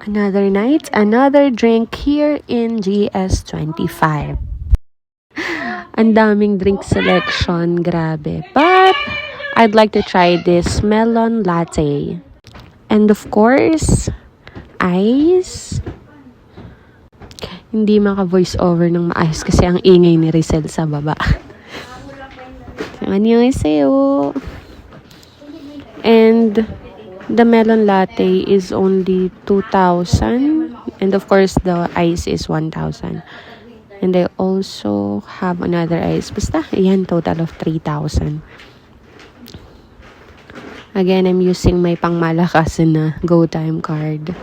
Another night, another drink here in GS25. Ang daming drink selection, grabe. But I'd like to try this melon latte. And of course, ice. Hindi maka-voice over ng maayos kasi ang ingay ni Rizel sa baba. 안녕하세요. And the melon latte is only 2,000. And of course, the ice is 1,000. And I also have another ice. Basta, yan, total of 3,000. Again, I'm using my pangmalakasan na GoTime card.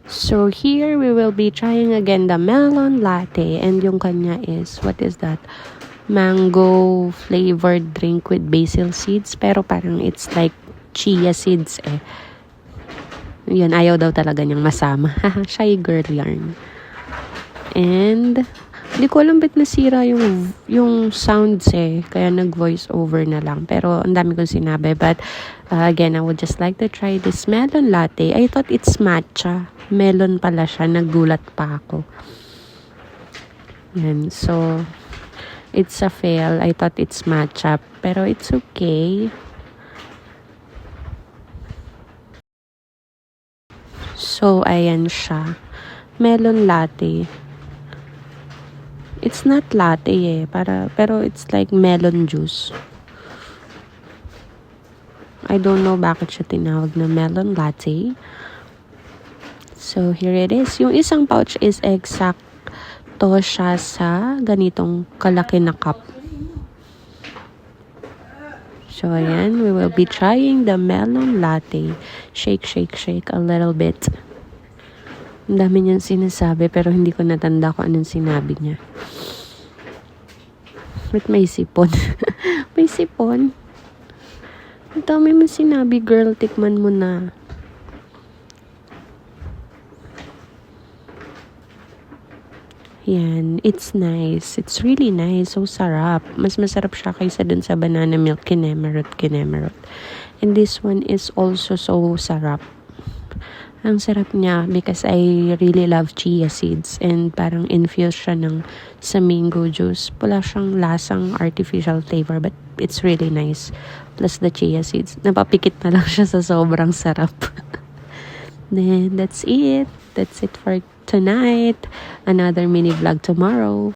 So here, we will be trying again the melon latte. And yung kanya is, what is that? Mango flavored drink with basil seeds. Pero parang it's like chia seeds eh. Yun, ayaw daw talaga niyang masama. Shy girl yarn. And hindi ko alam ba't nasira yung sounds eh. Kaya nag-voice over na lang. Pero ang dami kong sinabi. But again, I would just like to try this melon latte. I thought it's matcha. Melon pala siya. Nagulat pa ako. Yan. So, it's a fail. I thought it's matcha. Pero it's okay. So, ayan siya. Melon latte. It's not latte eh. Pero it's like melon juice. I don't know bakit siya tinawag na melon latte. So, here it is. Yung isang pouch is exacto siya sa ganitong kalaki na cup. So, ayan. We will be trying the melon latte. Shake, shake, shake a little bit. Ang dami niyang sinasabi pero hindi ko natanda kung anong sinabi niya. Ba't may sipon? May sipon? Ang dami mo sinabi, girl. Tikman mo na. Yan. It's nice. It's really nice. So, sarap. Mas masarap siya kaysa dun sa banana milk kinemerut. And this one is also so sarap. Ang sarap niya because I really love chia seeds and parang infused siya sa mango juice. Wala siyang lasang artificial flavor but it's really nice. Plus the chia seeds. Napapikit na lang siya sa sobrang sarap. Then that's it. That's it for tonight. Another mini vlog tomorrow.